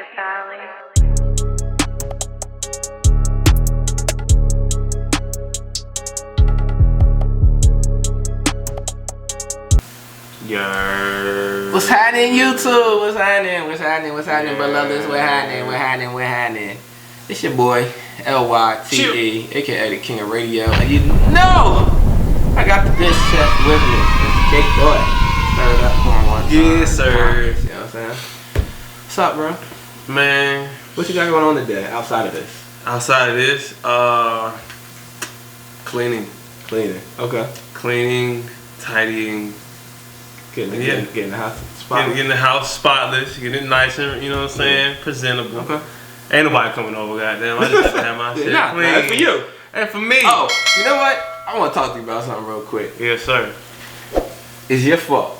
What's happening, YouTube? What's happening, beloveds? What happening? It's your boy, L.Y.T.E., aka the King of Radio. And you know, I got this chef with me. It's Big Boy. Stir it up for one time. Yes, sir. You know what I'm saying? What's up, bro? Man. What you got going on today, outside of this? Outside of this, cleaning. Okay. Cleaning, tidying. Getting the house spotless. Getting the house spotless, getting it nicer, you know what I'm saying? Presentable. Okay. Ain't nobody coming over, goddamn. I just have to have my shit clean. Not for you. And for me. Oh, you know what? I want to talk to you about something real quick. Yes, sir. It's your fault.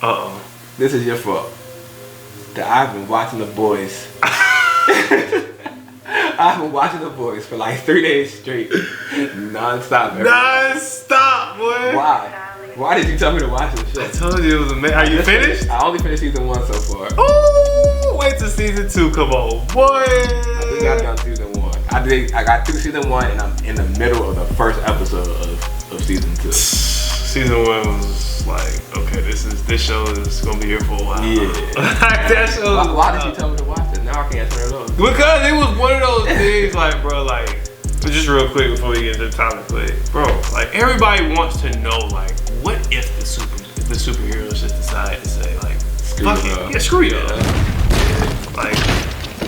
Uh-oh. This is your fault. That I've been watching The Boys. I've been watching The Boys for like 3 days straight. Non-stop. Non-stop, boy. Why? Why did you tell me to watch this show? I told you it was amazing. Are you finished? I only finished season 1 so far. Ooh, wait till season 2 come on, boy. I think I got season 1. I got through season 1 and I'm in the middle of the first episode of season 2. Season 1 was like, okay, this show is gonna be here for a while. Yeah. That show. Why did you tell me to watch it? Now I can't turn it on. Because it was one of those things, like, bro, like, just real quick before we get to the topic, but bro, like, everybody wants to know, like, what if the superheroes just decide to say, like, fuck it, yeah, screw you. Like,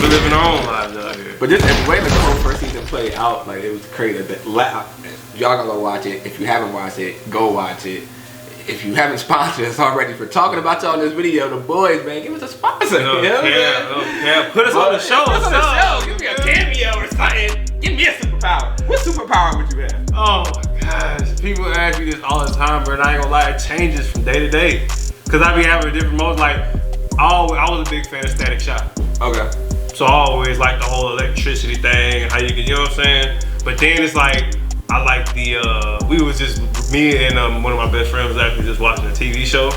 we're living our own lives out here. But just the way the whole first season played out, like, it was crazy. Y'all gonna go watch it. If you haven't watched it, go watch it. If you haven't sponsored us already for talking about y'all in this video, The Boys, man, give us a sponsor. Yeah, put us on the show. Put us on the show. Give me a cameo or something. Give me a superpower. What superpower would you have? Oh my gosh, people ask me this all the time, bro, and I ain't gonna lie, it changes from day to day. Cause I be having different modes. Like, I was a big fan of Static Shock. Okay. So I always like the whole electricity thing, how you can, you know what I'm saying? But then it's like, I like me and one of my best friends was actually just watching a TV show.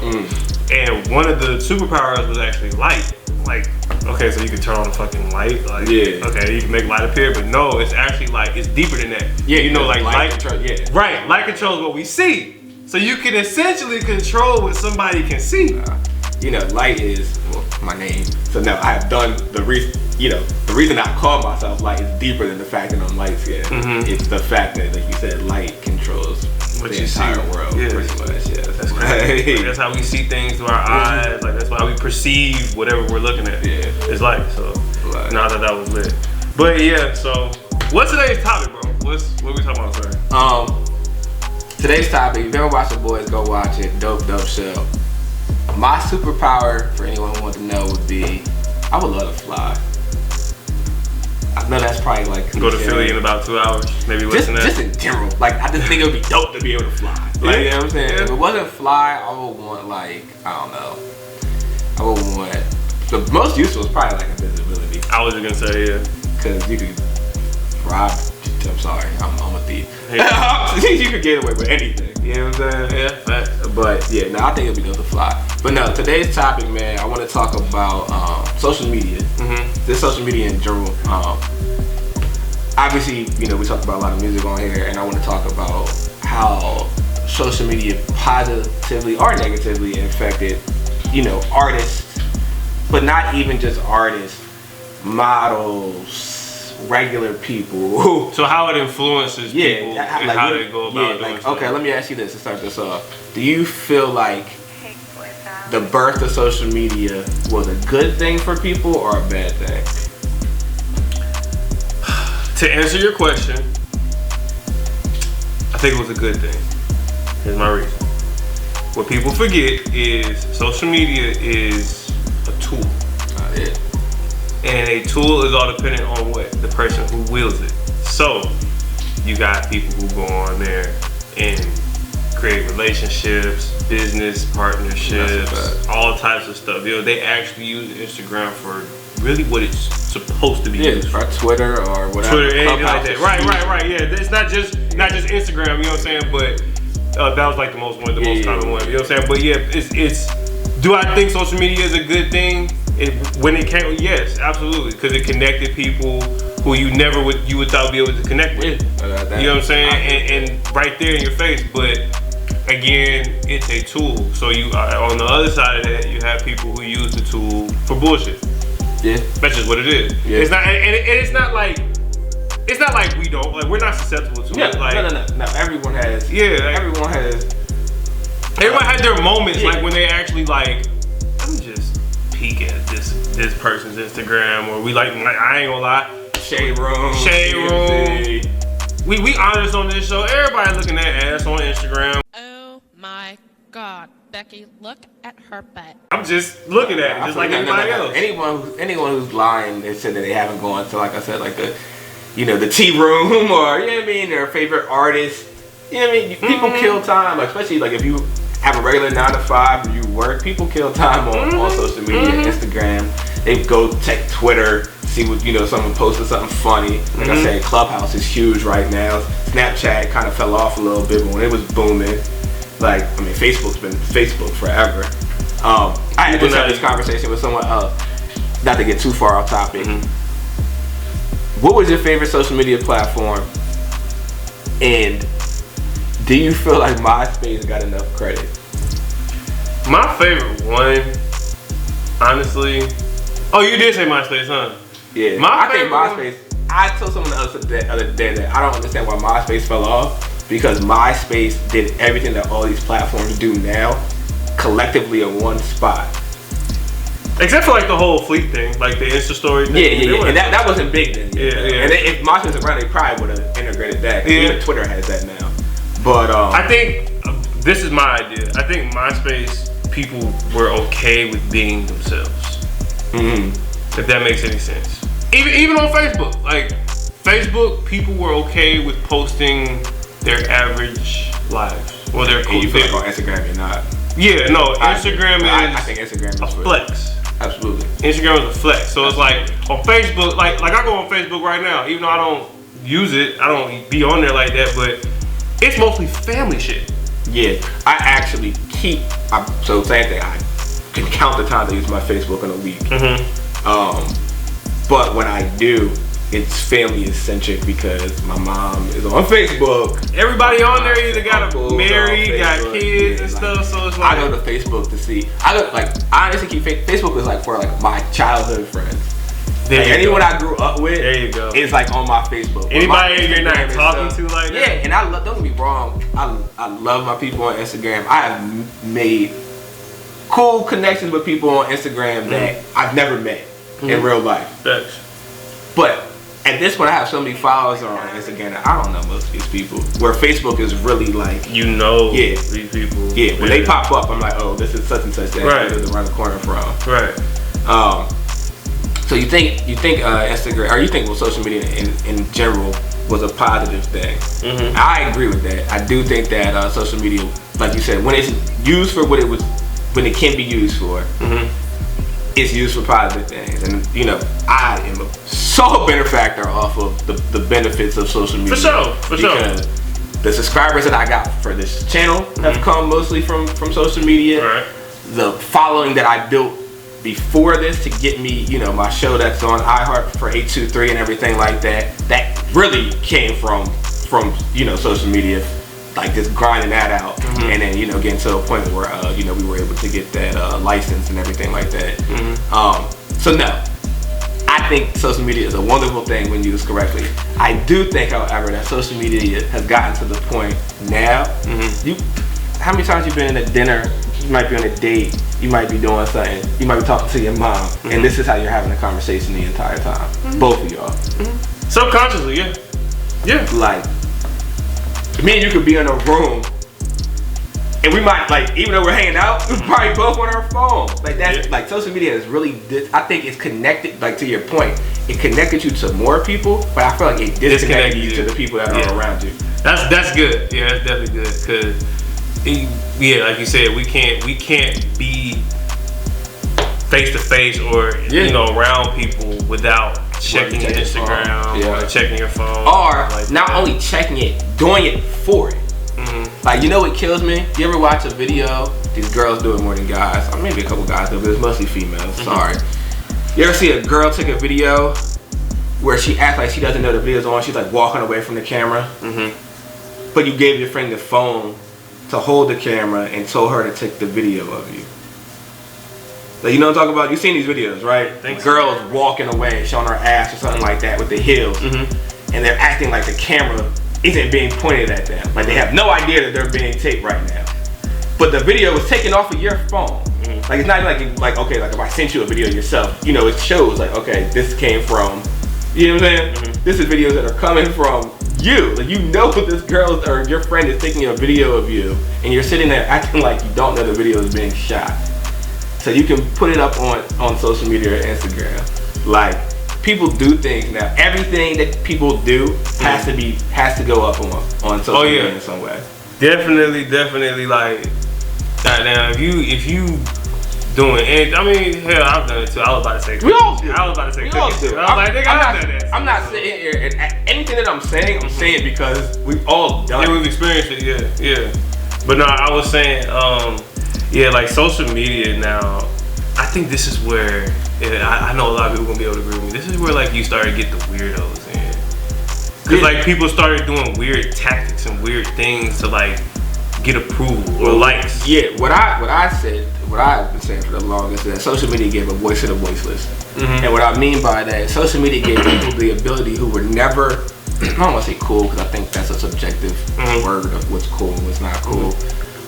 And one of the superpowers was actually light. Like, okay, so you can turn on the fucking light, like, yeah. Okay, you can make light appear, but no, it's actually like, it's deeper than that. Yeah, you know, like light control, yeah. Right, light controls what we see. So you can essentially control what somebody can see. You know, light is, well, my name. So now I have done the reason I call myself light is deeper than the fact that I'm light skinned. It's the fact that, like you said, light controls what the entire world, pretty much. Yeah, that's crazy. Like, that's how we see things through our eyes. Like, that's why we perceive whatever we're looking at. Yeah, it's light. So now that was lit. But yeah, so what's today's topic, bro? What we talking about, sir? Today's topic. If you've never watched The Boys, go watch it. Dope show. My superpower, for anyone who wants to know, would be I would love to fly. I know that's probably like go to Philly in about 2 hours, maybe less than that. Just in general, like I just think it would be dope to be able to fly. Like, you know what I'm saying? If it wasn't fly, I would want like, I don't know. I would want, the most useful is probably like invisibility. I was just gonna say, yeah. Cause you could rob, I'm sorry, I'm a thief. You could get away with anything. You know what I'm saying? Yeah, fact. But yeah, no, I think it'd be dope to fly. But no, today's topic, man, I want to talk about social media. This social media in general. Obviously, you know, we talk about a lot of music on here, and I want to talk about how social media positively or negatively affected, you know, artists, but not even just artists, models, regular people. So how it influences people and like, how they go about doing stuff. Okay, let me ask you this to start this off. Do you feel like the birth of social media was a good thing for people or a bad thing? To answer your question, I think it was a good thing. Here's my reason. What people forget is social media is a tool. And a tool is all dependent on what? The person who wields it. So, you got people who go on there and create relationships, business partnerships, all types of stuff. You know, they actually use Instagram for really what it's supposed to be used for. Twitter or whatever. Twitter, anything like that. Right. Yeah, it's not just Instagram. You know what I'm saying? But that was like the most common one. You know what I'm saying? But yeah, it's. Do I think social media is a good thing? When it came, yes, absolutely, because it connected people who you would thought be able to connect with. You know what I'm saying? And right there in your face. But again, it's a tool. So you on the other side of that, you have people who use the tool for bullshit. Yeah, that's just what it is. Yeah. It's not, and it's not like we don't, like, we're not susceptible to it. Like, no. Everyone has. Yeah, like, everyone has. Everyone had their moments, like when they actually like, let me just peek at this person's Instagram, or we like I ain't gonna lie, Shade Room. We honest on this show. Everybody looking at ass on Instagram. Oh my God, Becky, look at her butt. I'm just looking at it, just like anybody else. Anyone who's lying, they said that they haven't gone to, like I said, like the tea room, or you know what I mean, their favorite artist. You know what I mean? People kill time, like, especially like if you have a regular 9 to 5 and you work, people kill time on social media, Instagram. They go check Twitter, see what, someone posted something funny. Like I said, Clubhouse is huge right now. Snapchat kind of fell off a little bit, but when it was booming, like, I mean, Facebook's been Facebook forever. I had just had this conversation with someone else, not to get too far off topic. What was your favorite social media platform? And do you feel like MySpace got enough credit? My favorite one, honestly. Oh, you did say MySpace, huh? Yeah. I think MySpace. I told someone else the other day that I don't understand why MySpace fell off, because MySpace did everything that all these platforms do now, collectively in one spot. Except for like the whole Fleet thing, like the Insta story thing. Yeah. And that wasn't big then. Yeah. And if MySpace was around, they probably would have integrated that. Yeah. Even Twitter has that now. But I think this is my idea. I think MySpace people were okay with being themselves. If that makes any sense. Even on Facebook, like Facebook, people were okay with posting their average lives or their cool. You feel like on Instagram you're not. Yeah, no. Instagram I think Instagram is a flex. Absolutely. Instagram is a flex. So it's like on Facebook, like I go on Facebook right now, even though I don't use it, I don't be on there like that, but it's mostly family shit. Yeah, I actually so same thing, I can count the times I use my Facebook in a week. But when I do, it's family centric because my mom is on Facebook. Everybody on there either got married, got kids and stuff, so it's like I go to Facebook to see. I honestly keep Facebook is like for like my childhood friends. Anyone I grew up with, there you go, is like on my Facebook. Anybody you're not talking to like that? Yeah, and don't get me wrong, I love my people on Instagram. I have made cool connections with people on Instagram that I've never met in real life. Thanks. But at this point, I have so many followers on Instagram that I don't know most of these people. Where Facebook is really like, these people. Yeah, when they pop up, I'm like, oh, this is such and such that is around the corner from. Right. So you think Instagram, or you think social media in general was a positive thing? I agree with that. I do think that social media, like you said, when it's used for when it can be used for, it's used for positive things. And I am a sole benefactor off of the benefits of social media. For sure. Because the subscribers that I got for this channel have come mostly from social media. Right. The following that I built before this to get me, my show that's on iHeart for 823 and everything like that, that really came from social media, like just grinding that out, and then getting to a point where we were able to get that license and everything like that. So no, I think social media is a wonderful thing when used correctly. I do think, however, that social media has gotten to the point now. How many times you've been at a dinner? You might be on a date, you might be doing something, you might be talking to your mom, and this is how you're having a conversation the entire time. Both of y'all. Subconsciously, yeah. Like, me and you could be in a room, and we might, like, even though we're hanging out, we're probably both on our phone. Like, that's, like, social media is really, I think it's connected, like, to your point, it connected you to more people, but I feel like it disconnected you to the people that are around you. That's good. Yeah, that's definitely good, because like you said, we can't be face to face or around people without checking your Instagram or checking your phone, or like not only checking it, doing it for it. Like, what kills me? You ever watch a video? These girls do it more than guys, or maybe a couple guys do, but it's mostly females. Sorry. You ever see a girl take a video where she acts like she doesn't know the video's on? She's like walking away from the camera. But you gave your friend the phone to hold the camera and told her to take the video of you. Like, you know what I'm talking about? You've seen these videos, right? Girls walking away, showing her ass or something like that with the heels. And they're acting like the camera isn't being pointed at them. Like they have no idea that they're being taped right now. But the video was taken off of your phone. Like it's not like okay, like if I sent you a video yourself, you know, it shows like, okay, this came from, you know what I'm saying? This is videos that are coming from you. Like you know this girl or your friend is taking a video of you and you're sitting there acting like you don't know the video is being shot. So you can put it up on social media or Instagram. Like people do things now. Everything that people do has to go up on social media in some way. Definitely like now if you doing it, I mean, hell, I've done it too. I was about to say, we all do. I was about to say, we all do. I was like, nigga, I've done that. I'm not sitting here and anything that I'm saying because we've all done it. Yeah, we've experienced it. Yeah. But no, I was saying, like social media now. I think this is where I know a lot of people gonna be able to agree with me. This is where like you start to get the weirdos in, cause like people started doing weird tactics and weird things to like get approval or likes. Yeah, what I've been saying for the longest is that social media gave a voice to the voiceless. And what I mean by that, social media gave people the ability who were never, I don't want to say cool because I think that's a subjective word of what's cool and what's not cool.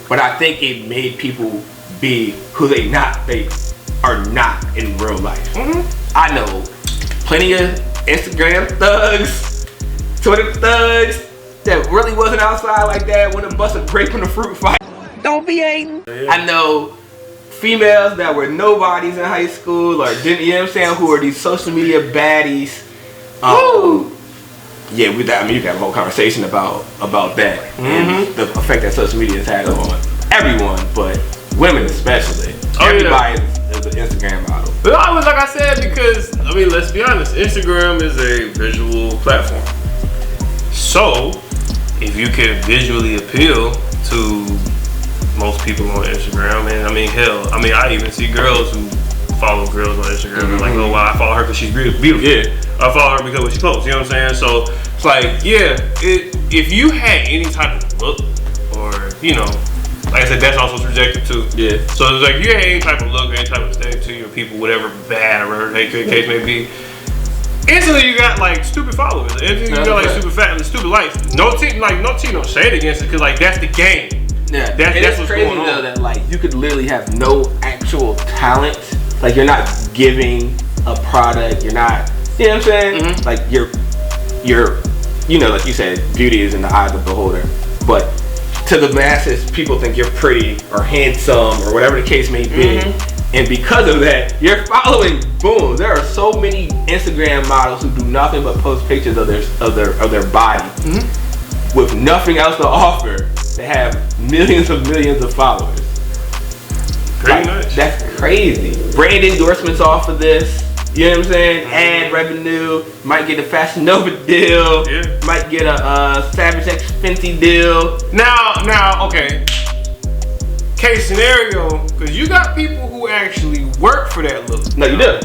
But I think it made people be who they are not in real life. I know plenty of Instagram thugs, Twitter thugs that really wasn't outside like that when a bust a grape in a fruit fight. Don't be hating. I know females that were nobodies in high school or didn't, you know what I'm saying, who are these social media baddies. Yeah, you can have a whole conversation about that and the effect that social media has had on everyone, but women especially. Everybody is an Instagram model. But I was like I said, because I mean, let's be honest, Instagram is a visual platform. So if you can visually appeal to most people on Instagram, and I mean, hell, I even see girls who follow girls on Instagram and like, oh wow, I follow her because she's beautiful. Yeah, I follow her because what she posts. You know what I'm saying? So it's like, if you had any type of look, or you know, like I said, that's also subjective too. Yeah. So it's like you had any type of look, any type of aesthetic to your people, whatever bad or whatever the case may be. Instantly you got like stupid followers. Instantly you got like super fat and stupid likes. No shade against it, because like that's the game. Yeah, that's what's crazy going on. though that like you could literally have no actual talent. Like you're not giving a product. You're not. You know what I'm saying? Like you're, you know, like you said, beauty is in the eye of the beholder. But to the masses, people think you're pretty or handsome or whatever the case may be. And because of that, you're following. Boom! There are so many Instagram models who do nothing but post pictures of their body with nothing else to offer. They have millions of followers. Pretty much. That's crazy. Brand endorsements off of this. You know what I'm saying? Ad revenue. Might get a Fashion Nova deal. Yeah. Might get a Savage X Fenty deal. Now, okay. Case scenario, because you got people who actually work for that look. No, you do.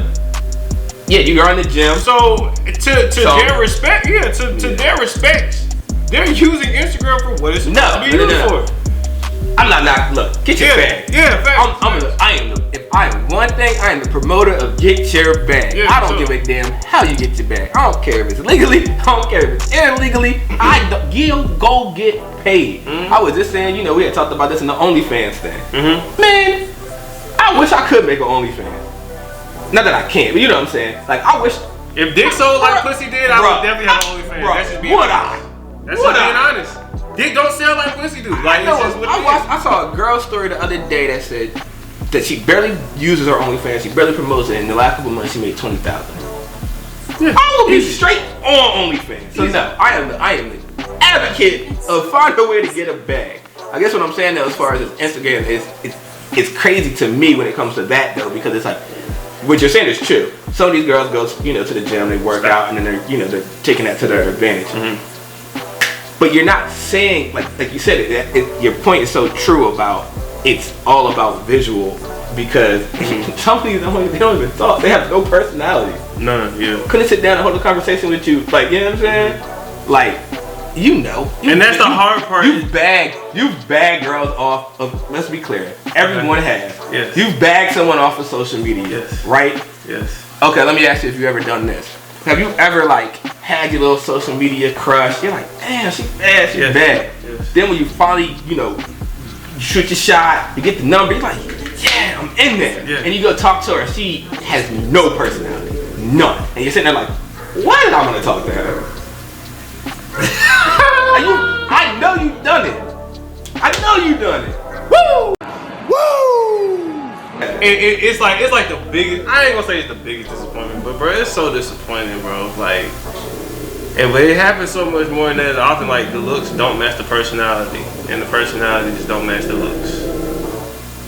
Yeah, you are in the gym. So their respect, their respect, they're using Instagram for what it's supposed to be used for. I'm not. Look, get your bag. Yeah, facts. If I am one thing, I am the promoter of get your bag. I don't give a damn how you get your bag. I don't care if it's legally. I don't care if it's illegally. You go get paid. I was just saying, you know, we had talked about this in the OnlyFans thing. Man, I wish I could make an OnlyFans. Not that I can't, but you know what I'm saying. Like I wish. If dick sold like pussy did, I would definitely have an OnlyFans. That's just being honest. That's just being honest. Dick don't sell like pussy do. Like I saw a girl story the other day that said that she barely uses her OnlyFans, she barely promotes it, and in the last couple of months she made $20,000. I will be straight on OnlyFans. So no, I am the advocate of finding a way to get a bag. I guess what I'm saying though, as far as Instagram, it's crazy to me when it comes to that though, because it's like what you're saying is true. Some of these girls go, you know, to the gym, they work out, and then they're taking that to their advantage. But you're not saying, like you said, your point is so true about it's all about visual because some of these they don't even talk. They have no personality. None, yeah. Couldn't sit down and hold a conversation with you. Like, you know what I'm saying? Like, and that's the hard part. You've bagged girls off of, let's be clear, everyone has. Yes. You've bagged someone off of social media, yes. right? Yes. Okay, let me ask you if you've ever done this. Have you ever, like, had your little social media crush? You're like, damn, she's bad, she's bad. Yes. Then when you finally, you know, you shoot your shot, you get the number, you're like, yeah, I'm in there. Yeah. And you go talk to her, she has no personality, none. And you're sitting there like, why did I want to talk to her? I know you've done it. I know you've done it. Woo! Woo! It's like the biggest. I ain't gonna say it's the biggest disappointment, but bro, it's so disappointing, bro. Like, but it happens so much more than that. Often, like, the looks don't match the personality, and the personality just don't match the looks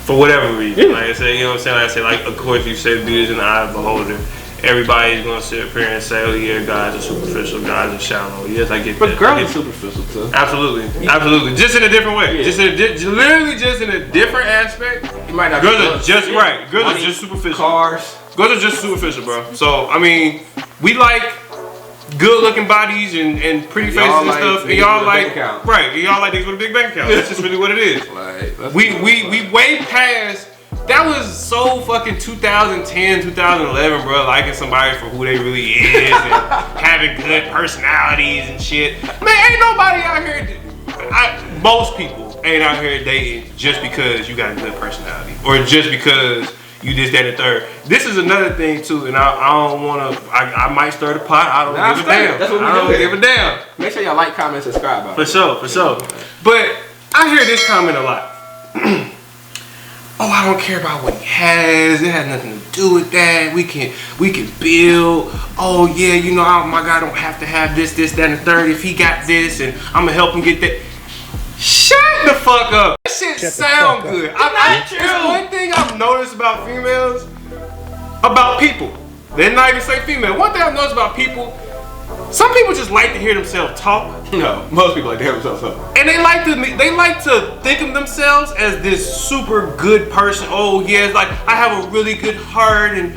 for whatever reason. Like I say, you know what I'm saying? Like I say, like, of course, you say beauty is in the eye of the beholder. Everybody's gonna sit up here and say, "Oh yeah, guys are superficial, guys are shallow." Yes, I get that. But girls are superficial too. Absolutely, absolutely. Just in a different way. Yeah. Literally just in a different aspect. You might not. Girls are just right. Girls are just superficial. Cars. Girls are just superficial, bro. So I mean, we like good-looking bodies and pretty faces and stuff, and y'all like right. And y'all like niggas with a big bank account. That's just really what it is. Like, we way past. That was so fucking 2010, 2011, bro. Liking somebody for who they really is and having good personalities and shit. Man, ain't nobody out here. Most people ain't out here dating just because you got a good personality or just because you this, that, and third. This is another thing too, and I don't want to. I might stir the pot. I don't give a damn. That's what we I don't give a damn. Make sure y'all like, comment, subscribe. For sure. But I hear this comment a lot. Oh, I don't care about what he has. It has nothing to do with that. We can build. Oh yeah, you know, my guy don't have to have this, that, and the third. If he got this, and I'm gonna help him get that. Shut the fuck up. That shit sound good. There's one thing I've noticed about females, about people. They're not even say female. One thing I've noticed about people. Some people just like to hear themselves talk. No, most people like to hear themselves talk. And they like to think of themselves as this super good person. Oh yeah, it's like I have a really good heart and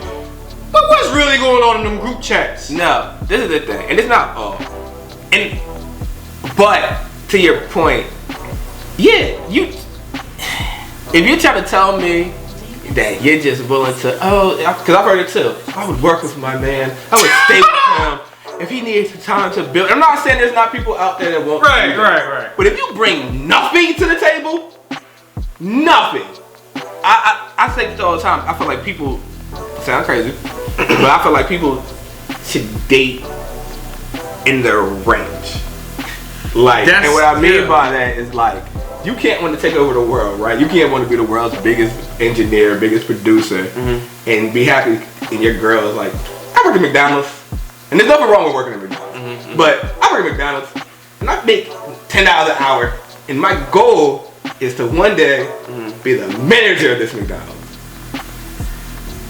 but what's really going on in them group chats? No, this is the thing. And it's not all. But to your point, yeah, if you're trying to tell me that you're just willing to, because I've heard it too. I would work with my man. I would stay with him. If he needs time to build, I'm not saying there's not people out there that won't. Right. But if you bring nothing to the table, nothing. I say this all the time. I feel like people sound crazy, but I feel like people should date in their range. Like, and what I mean by that is like, you can't want to take over the world, right? You can't want to be the world's biggest engineer, biggest producer, and be happy. And your girl is like, I work at McDonald's. And there's nothing wrong with working at McDonald's. But I work at McDonald's and I make $10 an hour. And my goal is to one day be the manager of this McDonald's.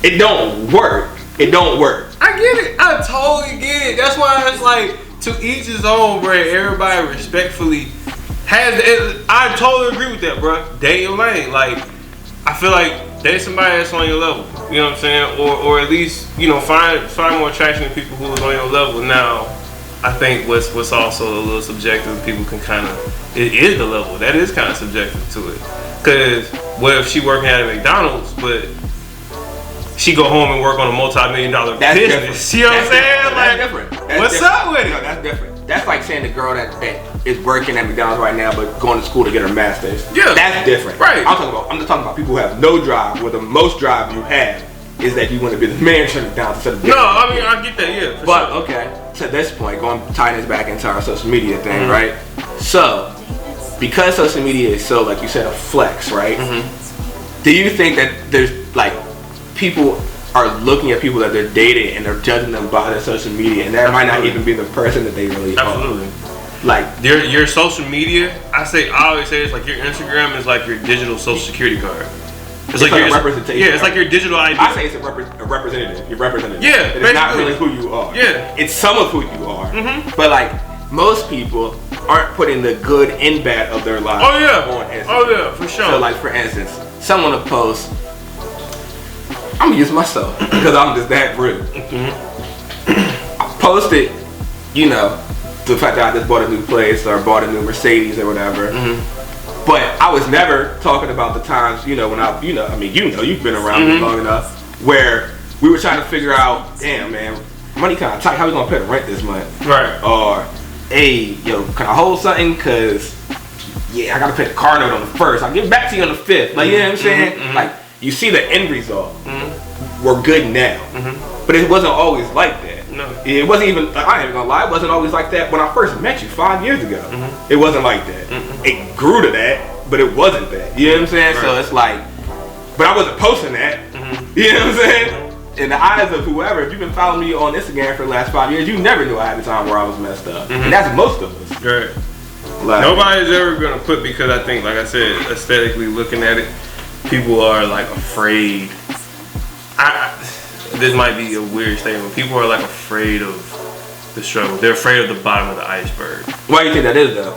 It don't work. It don't work. I get it. I totally get it. That's why it's like to each his own, bro. Everybody respectfully has it. I totally agree with that, bro. Date your lane. Like, I feel like date somebody that's on your level. You know what I'm saying? Or at least, you know, find more attraction in people who are on your level. Now, I think what's also a little subjective, people can kind of, it is the level. That is kind of subjective to it. Because what if she working at a McDonald's, but she go home and work on a multi-million-dollar business? You know what I'm saying? That's different. What's up with it? No, that's different. That's like saying the girl that is working at McDonald's right now but going to school to get her master's. Yeah. That's different. Right. I'm just talking about people who have no drive, where the most drive you have is that you want to be the manager of McDonald's instead of no, I mean, I get that, yeah. But sure. Okay, to this point, tying this back into our social media thing, right? So, because social media is so, like you said, a flex, right? Do you think that there's like people are looking at people that they're dating and they're judging them by their social media, and that might not even be the person that they really are? Like your social media, I always say it's like your Instagram is like your digital social security card. It's like your representation. Yeah, it's like your digital ID. I say it's a representative. You're representative. Yeah, it's not really who you are. Yeah, it's some of who you are. But like most people aren't putting the good and bad of their lives on Instagram. Oh yeah, for sure. So like for instance, someone will post, I'm gonna use myself because I'm just that rude. I posted, you know, the fact that I just bought a new place or bought a new Mercedes or whatever. But I was never talking about the times, you know, when you've been around me long enough, where we were trying to figure out, damn man, money kind of tight, how we gonna pay the rent this month? Right. Or, hey, yo, can I hold something? Cause, yeah, I gotta pay the car note on the 1st. I'll give it back to you on the 5th. Like, you know what I'm saying? Like, you see the end result. We're good now. But it wasn't always like that. No. It wasn't even, I ain't even gonna lie, it wasn't always like that when I first met you 5 years ago. It wasn't like that. It grew to that, but it wasn't that. You know what I'm saying? Right. So it's like, but I wasn't posting that. You know what I'm saying? In the eyes of whoever, if you've been following me on Instagram for the last 5 years, you never knew I had a time where I was messed up. And that's most of us. Right. Like, Nobody's ever gonna put, because I think, like I said, aesthetically looking at it, people are like afraid. This might be a weird statement. People are like afraid of the struggle. They're afraid of the bottom of the iceberg. Why do you think that is though?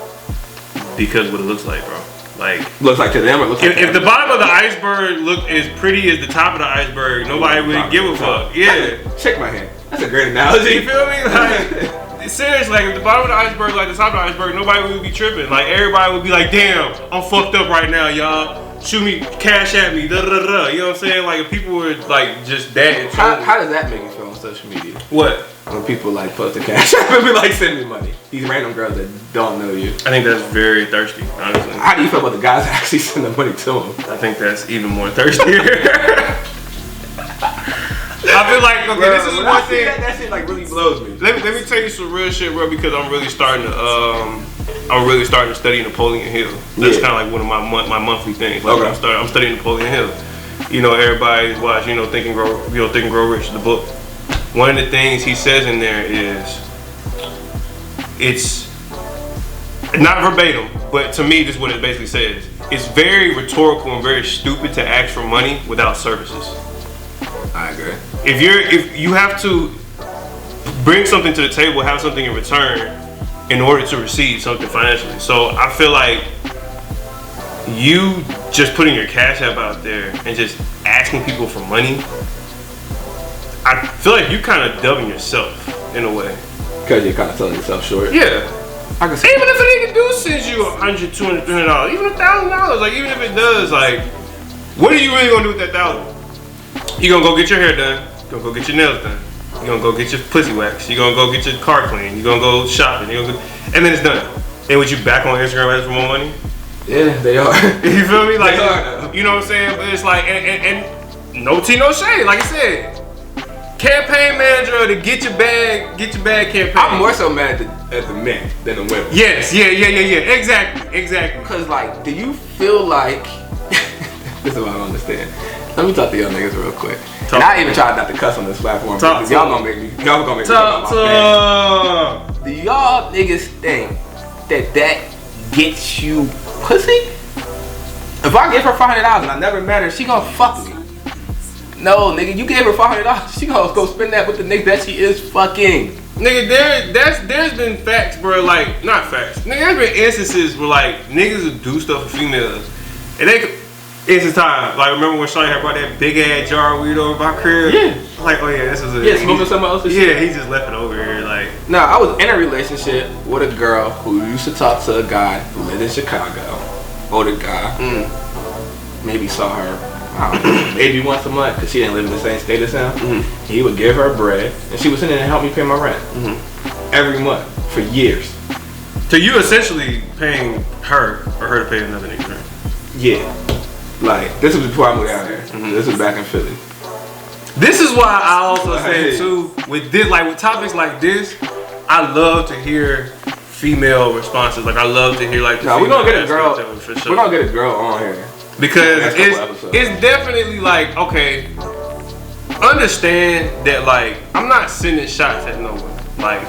Because of what it looks like, bro. Like, looks like to them or looks like if the bottom of the iceberg looked as pretty as the top of the iceberg, nobody would give a fuck. Yeah. Shake my hand. That's a great analogy. You feel me? Like, seriously, like if the bottom of the iceberg like the top of the iceberg, nobody would be tripping. Like everybody would be like, damn, I'm fucked up right now, y'all. Shoot me, cash at me, da da da. You know what I'm saying? Like if people were like just that. How does that make you feel on social media? What? When people like post the cash app and be like, send me money. These random girls that don't know you. I think that's very thirsty, honestly. How do you feel about the guys that actually send the money to them? I think that's even more thirstier. I feel like, okay, Bro, this is one thing. That shit like really blows me. Let me tell you some real shit, bro, because I'm really starting to study Napoleon Hill. That's kind of like one of my monthly things. Like I'm studying Napoleon Hill. You know, everybody's watched, you know, Think and Grow Rich, the book. One of the things he says in there is, it's not verbatim, but to me, this is what it basically says. It's very rhetorical and very stupid to ask for money without services. I agree. If you have to bring something to the table, have something in return in order to receive something financially. So I feel like you just putting your cash app out there and just asking people for money, I feel like you kind of dubbing yourself in a way. Because you're kind of selling yourself short. Yeah. I can see. Even if a nigga do send you $100, $200, $300, even $1,000, like even if it does, like, what are you really gonna do with that $1,000? You gonna go get your hair done. You gonna go get your nails done. You gonna go get your pussy waxed. You gonna go get your car cleaned. You gonna go shopping. And then it's done. And with you back on Instagram asking for more money? Yeah, they are. You feel me? Like, they are. You know what I'm saying? But it's like, and no tea, no shade. Like I said, campaign manager or the get your bag campaign. I'm more so mad at the men than the women. Yes, yeah. Exactly. Because like, do you feel like this is what I don't understand. Let me talk to y'all niggas real quick. And I even tried not to cuss on this platform because y'all gonna make me talk about my man. Do y'all niggas think that gets you pussy? If I give her $500 and I never met her, she gonna fuck me. No, nigga, you gave her $500, she gonna go spend that with the nigga that she is fucking. Nigga, there's been facts, bro, like, not facts. Nigga, there's been instances where, like, niggas will do stuff for females. And they could, it's time. Like, remember when Shawty had brought that big ass jar of weed over my crib? Yeah. Like, oh yeah, this was a... Yeah, smoking someone else's shit. Yeah, he just left it over here, like... No, I was in a relationship with a girl who used to talk to a guy who lived in Chicago. Older guy. Maybe saw her, I don't know, maybe once a month because she didn't live in the same state as him. He would give her bread and she would sit in and help me pay my rent. Every month for years. So you essentially paying her for her to pay another nigga, right? Yeah. Like, this was before I moved out here. This was back in Philly. This is why I also say too, with this, like with topics like this, I love to hear female responses. Like I love to hear like the we're gonna get a girl. For sure. We're gonna get a girl on here because it's definitely like, okay, understand that like I'm not sending shots at no one. Like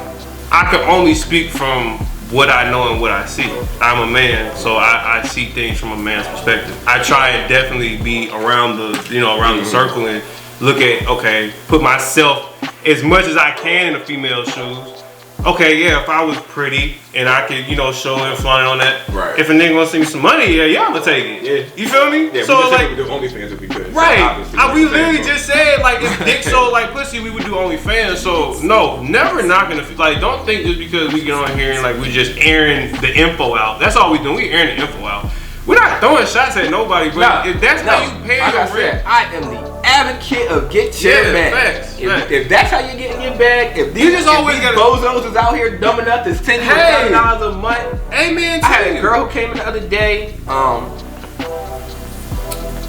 I can only speak from what I know and what I see. I'm a man, so I see things from a man's perspective. I try and definitely be around the, around the circle and look at, okay, put myself as much as I can in a female's shoes. okay, yeah, if I was pretty and I could, you know, show and flaunt on that. Right. If a nigga wants to send me some money, yeah, I'm gonna take it. Yeah. You feel me? Yeah, so we just like, we do OnlyFans if we could. right. So We literally just said like if dick so like pussy, we would do OnlyFans. So no, never knocking the like. Don't think just because we get on here and like we just airing the info out. That's all we doing. We airing the info out. We're not throwing shots at nobody, but if that's how you pay like your rent, rent, I am the advocate of get your bag. Facts. If that's how you get your bag, if these, You just always these gotta- bozos bozos is out here dumb enough to send you Hey. $1,000 a month. amen. I had a girl who came in the other day,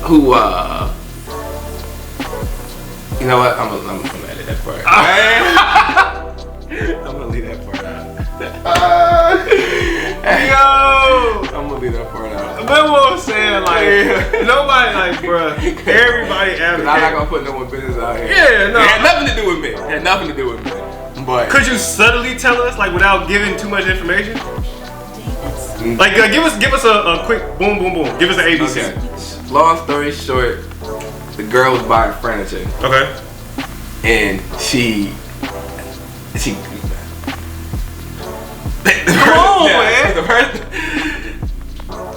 who you know what? I'm gonna edit that part. I'm gonna leave that part out. Yo, I'm gonna leave that part out. but what I'm saying, like nobody, like, bruh, everybody I'm not advocate. gonna put no one business out here. Yeah, no. It had nothing to do with me. It had nothing to do with me. But Could you subtly tell us, like, without giving too much information? Like, give us a quick boom, boom, boom. Give us an ABC. okay. Long story short, the girl was buying furniture, Okay. and she. Come on, man.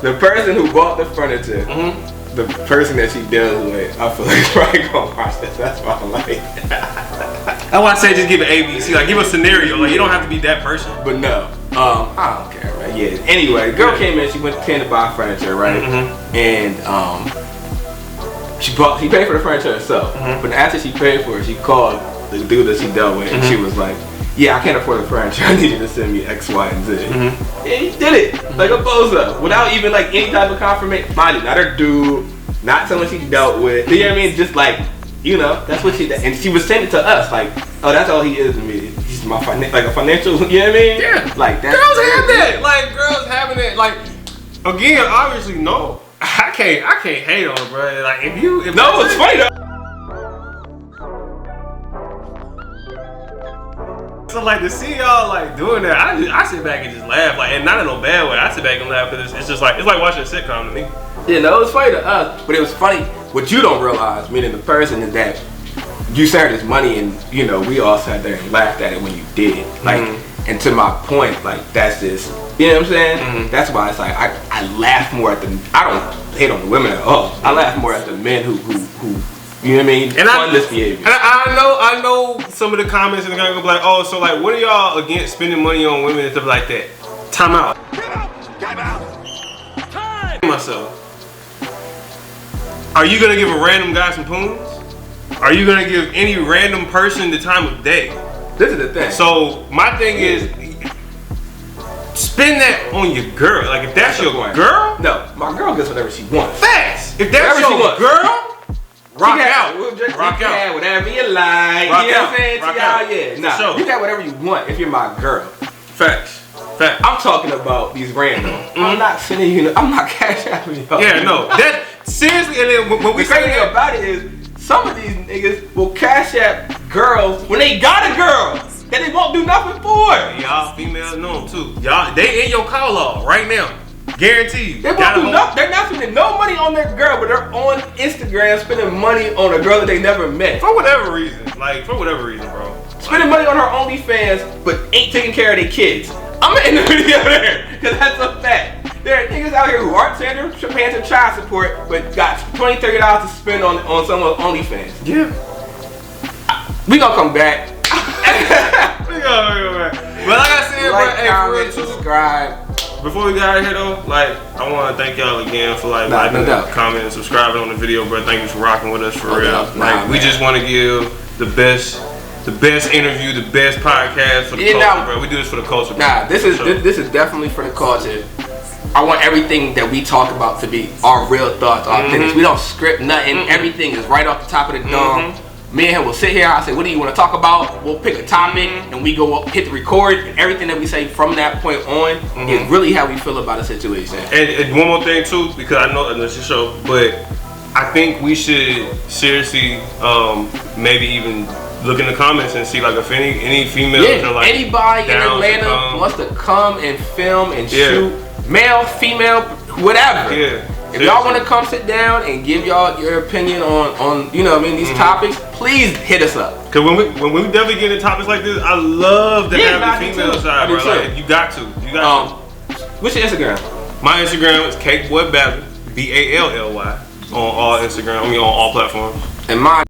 The person who bought the furniture, Mm-hmm. the person that she deals with, I feel like is probably gonna watch this. That's why I'm like. That's why I say just give an ABC. Like, give a scenario. Like, you don't have to be that person. But no, I don't care, man. Yeah. Anyway, the girl Yeah. came in. She came to buy furniture, right? Mhm. And she paid for the furniture herself. Mhm. But after she paid for it, she called the dude that she dealt with, and she was like, "Yeah, I can't afford the furniture. I need you to send me X, Y, and Z." Mhm. And he did it like a bozo, without even like any type of confirmation. Mind you, not her dude, not someone she dealt with. You know what I mean? Just like, you know, that's what she did. And she was sending it to us like, "Oh, that's all he is to me. He's my like a financial." You know what I mean? Yeah. Like that. Girls have that. Like, girls having it. Like, again, obviously, no. I can't hate on it, bro. Like, if No, it's funny though. So like to see y'all like doing that, I sit back and just laugh, like, and not in no bad way. I sit back and laugh because it's just like, it's like watching a sitcom to me. Yeah, no, it was funny to us, but it was funny. What you don't realize, meaning the person, is that you sent her this money, and you know we all sat there and laughed at it when you did. Like, and to my point, like that's just, you know what I'm saying? That's why it's like I laugh more at the. I don't hate on the women at all. I laugh more at the men who you know what I mean? And fund this behavior. And I know some of the comments and they're gonna be like, oh, so like, what are y'all against spending money on women and stuff like that? Time out. Time. Myself. Are you gonna give a random guy some poons? Are you gonna give any random person the time of day? This is the thing. So my thing is, spend that on your girl. Like if that's your girl, no, my girl gets whatever she wants. facts. If that's Whatever she your wants. girl, rock out. We'll just Rock out. whatever you like. Rock you know out. what I'm saying? Rock Y'all, out. yeah. For Nah, sure. you got whatever you want if you're my girl. Facts. Facts. I'm talking about these random. I'm not sending you. I'm not cash out you. Yeah, no. That seriously. And then when we The say crazy thing that, about it is, some of these niggas will cash out girls when they got a girl that they won't do nothing for. y'all females know them too. Y'all, they in your call log right now. Guarantee you. They won't do nothing. They're not spending no money on their girl, but they're on Instagram spending money on a girl that they never met. For whatever reason. Like, for whatever reason, bro. Spending money on her OnlyFans, but ain't taking care of their kids. I'm in the video there, because that's a fact. There are niggas out here who aren't paying their child support, but got $20, $30 to spend on someone's OnlyFans. Yeah. We gonna come back. We go back. But like I said, Like, bro, hey, comment, for real, too. subscribe. Before we get out of here though, like I want to thank y'all again for like Nah, liking, no doubt. commenting, subscribing on the video, bro. Thank you for rocking with us for No real. doubt. Like Nah, we man. just want to give the best interview, the best podcast for the Yeah, culture, nah. bro. We do this for the culture. Bro. Nah, this is So, this is definitely for the culture. I want everything that we talk about to be our real thoughts, authentic. We don't script nothing. Everything is right off the top of the dome. Me and him will sit here. I say, "What do you want to talk about?" We'll pick a topic, and we go up, hit the record. And everything that we say from that point on is really how we feel about a situation. And one more thing too, because I know that's your show, but I think we should seriously maybe even look in the comments and see like if any females Yeah, are like anybody in down to Atlanta come. wants to come and film and Yeah. shoot, male, female, whatever. Yeah. If y'all want to come sit down and give y'all your opinion on you know what I mean, these topics, please hit us up. Cause when we definitely get into topics like this, I love to have the female side, bro. Like, you got to. What's your Instagram? My Instagram is CakeBoyBally, BALLY, on all Instagram. I mean, on all platforms. And mine.